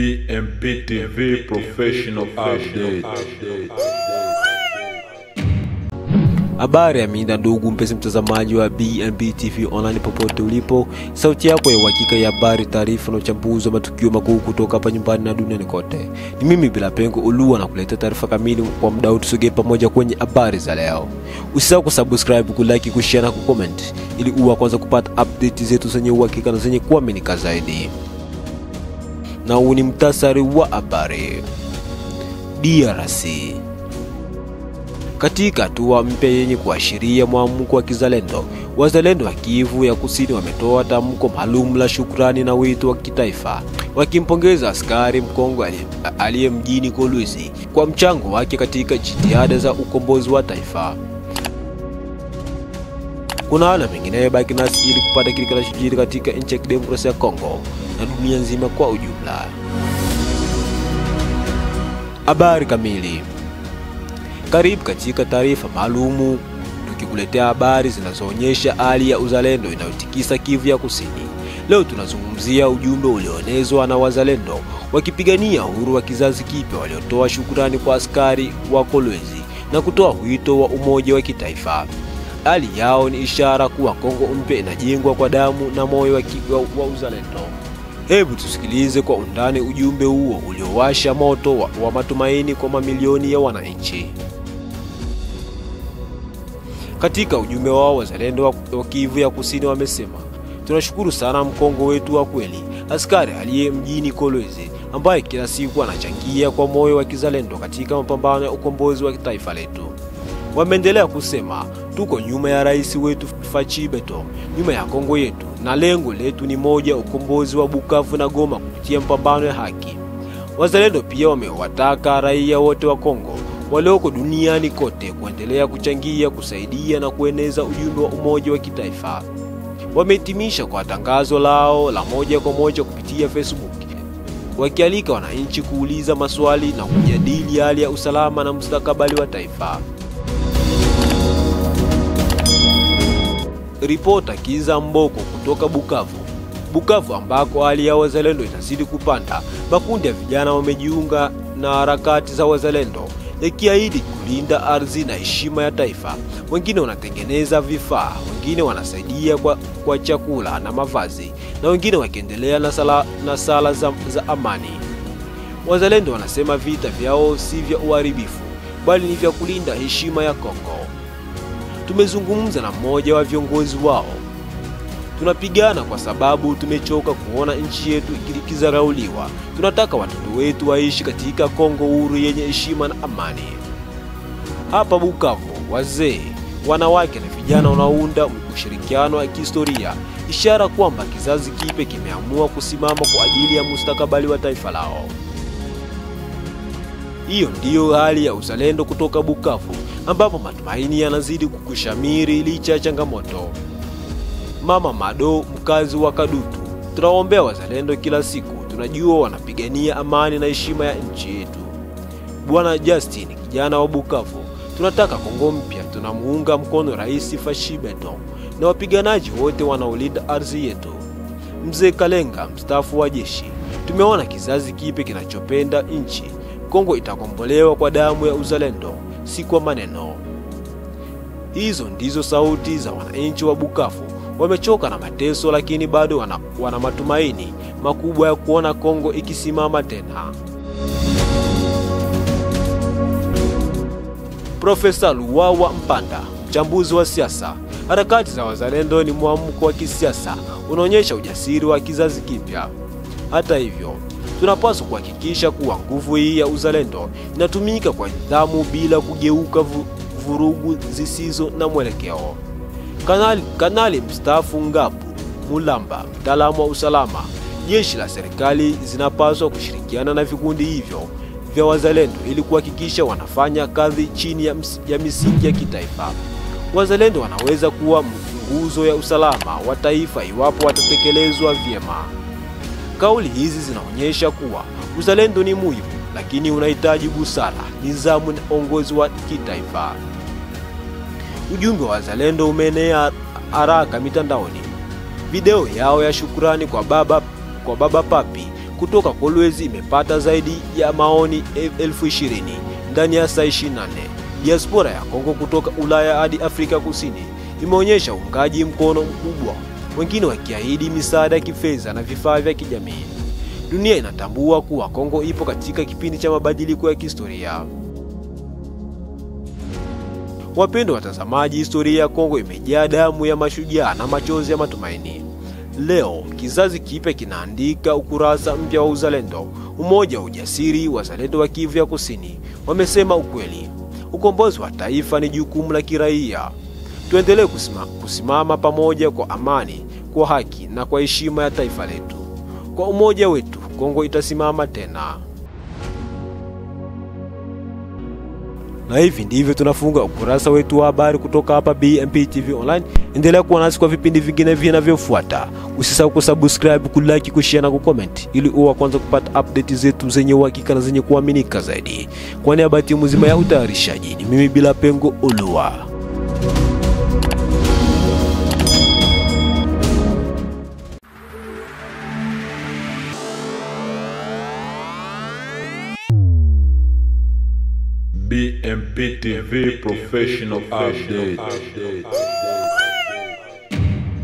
BMP TV Professional Update. Habari ya minda ndugu mpenzi mtazamaji wa BMP TV online popote ulipo. Sauti yako ya uhakika ya habari, taarifa na uchambuzi wa matukio makuu kutoka hapa nyumbani na duniani kote. Ni mimi bila pengo Ulua na kuleta taarifa kamili kwa muda huu. Tusogee pamoja kwenye habari za leo. Usisahau kusubscribe, kulike, kushare na kucomment ili uwe kwanza kupata update zetu zenye uhakika na zenye kuaminika zaidi. Na huu ni mtasari wa habari. DRC. Katika hatua mpya yenye kuashiria mwamko wa kizalendo, wazalendo wa Kivu ya Kusini wametoa tamko maalum la shukrani na wito wa kitaifa, wakimpongeza askari Mkongo aliye mjini Kolwezi kwa mchango wake katika jitihada za ukombozi wa taifa. Kuna ana mengine baki nasi ili kupata kile kinachojiri katika nchi ya Kidemokrasia ya Kongo na dunia nzima kwa ujumla. Habari kamili. Karibu katika taarifa maalumu, tukikuletea habari zinazoonyesha hali ya uzalendo inayotikisa Kivu ya Kusini. Leo tunazungumzia ujumbe ulioenezwa na wazalendo wakipigania uhuru wa kizazi kipya, waliotoa shukrani kwa askari wa Kolwezi na kutoa wito wa umoja wa kitaifa. Hali yao ni ishara kuwa Kongo mpya inajengwa kwa damu na moyo wa uzalendo. Hebu tusikilize kwa undani ujumbe huo uliowasha moto wa matumaini kwa mamilioni ya wananchi. Katika ujumbe wao, wazalendo wa Kivu ya Kusini wamesema, tunashukuru sana Mkongo wetu wa kweli, askari aliye mjini Kolwezi, ambaye kila siku anachangia kwa moyo wa kizalendo katika mapambano ya ukombozi wa taifa letu. Wameendelea kusema, tuko nyuma ya rais wetu Fachi Beto, nyuma ya Kongo yetu, na lengo letu ni moja, ukombozi wa Bukavu na Goma kupitia mapambano ya haki. Wazalendo pia wamewataka raia wote wa Kongo walioko duniani kote kuendelea kuchangia, kusaidia na kueneza ujumbe wa umoja wa kitaifa. Wamehitimisha kwa tangazo lao la moja kwa moja kupitia Facebook, wakialika wananchi kuuliza maswali na kujadili hali ya usalama na mustakabali wa taifa. Ripota Kiza Mboko kutoka Bukavu ambako hali ya wazalendo inazidi kupanda. Makundi ya vijana wamejiunga na harakati za wazalendo, yakiahidi kulinda ardhi na heshima ya taifa. Wengine wanatengeneza vifaa, wengine wanasaidia kwa chakula na mavazi, na wengine wakiendelea na sala za amani. Wazalendo wanasema vita vyao si vya uharibifu, bali ni vya kulinda heshima ya Kongo. Tumezungumza na mmoja wa viongozi wao. Tunapigana kwa sababu tumechoka kuona nchi yetu ikizarauliwa. Tunataka watoto wetu waishi katika Kongo huru yenye heshima na amani. Hapa Bukavu, wazee, wanawake na vijana wanaunda ushirikiano wa kihistoria, ishara kwamba kizazi kipya kimeamua kusimama kwa ajili ya mustakabali wa taifa lao. Hiyo ndiyo hali ya uzalendo kutoka Bukavu, ambapo matumaini yanazidi kukushamiri licha ya changamoto. Mama Mado, mkazi wa Kadutu, tunaombea wazalendo kila siku, tunajua wanapigania amani na heshima ya nchi yetu. Bwana Justin, kijana wa Bukavu, tunataka Kongo mpya, tunamuunga mkono Rais Fachi Beto na wapiganaji wote wanaolinda ardhi yetu. Mzee Kalenga, mstaafu wa jeshi, tumeona kizazi kipya kinachopenda nchi. Kongo itakombolewa kwa damu ya uzalendo, si kwa maneno. Hizo ndizo sauti za wananchi wa Bukavu. Wamechoka na mateso, lakini bado wana matumaini makubwa ya kuona Kongo ikisimama tena. Profesa Luwawa Mpanda, mchambuzi wa siasa, harakati za wazalendo ni mwamko wa kisiasa unaonyesha ujasiri wa kizazi kipya. Hata hivyo, tunapaswa kuhakikisha kuwa nguvu hii ya uzalendo inatumika kwa nidhamu bila kugeuka vurugu zisizo na mwelekeo. Kanali mstaafu Ngabu Mulamba, mtaalamu wa usalama, jeshi la serikali zinapaswa kushirikiana na vikundi hivyo vya wazalendo ili kuhakikisha wanafanya kazi chini ya misingi ya kitaifa. Wazalendo wanaweza kuwa nguzo ya usalama wa taifa iwapo watatekelezwa vyema. Kauli hizi zinaonyesha kuwa uzalendo ni muhimu, lakini unahitaji busara, nidhamu na uongozi wa kitaifa. Ujumbe wa wazalendo umeenea haraka mitandaoni. Video yao ya shukrani kwa baba Papi kutoka Kolwezi imepata zaidi ya maoni 20,000 ndani ya saa 24. Diaspora ya Kongo kutoka Ulaya hadi Afrika Kusini imeonyesha uungaji mkono mkubwa, wengine wakiahidi misaada ya kifedha na vifaa vya kijamii. Dunia inatambua kuwa Kongo ipo katika kipindi cha mabadiliko ya kihistoria. Wapendwa watazamaji, historia ya Kongo imejaa damu ya mashujaa na machozi ya matumaini. Leo kizazi kipya kinaandika ukurasa mpya wa uzalendo, umoja, ujasiri. Wazalendo wa Kivu ya Kusini wamesema ukweli: ukombozi wa taifa ni jukumu la kiraia. Tuendelee kusimama pamoja kwa amani, kwa haki na kwa heshima ya taifa letu. Kwa umoja wetu, Kongo itasimama tena. Na hivi ndivyo tunafunga ukurasa wetu wa habari kutoka hapa BMP TV Online. Endelea kuwa nasi kwa vipindi vingine vinavyofuata. Usisahau kusubscribe, kulike, kushare na kucomment ili uwe kwanza kupata update zetu zenye uhakika na zenye kuaminika zaidi. Kwa niaba ya timu nzima ya utayarishaji, ni mimi Bila Pengo Olua. BMP TV Professional Update.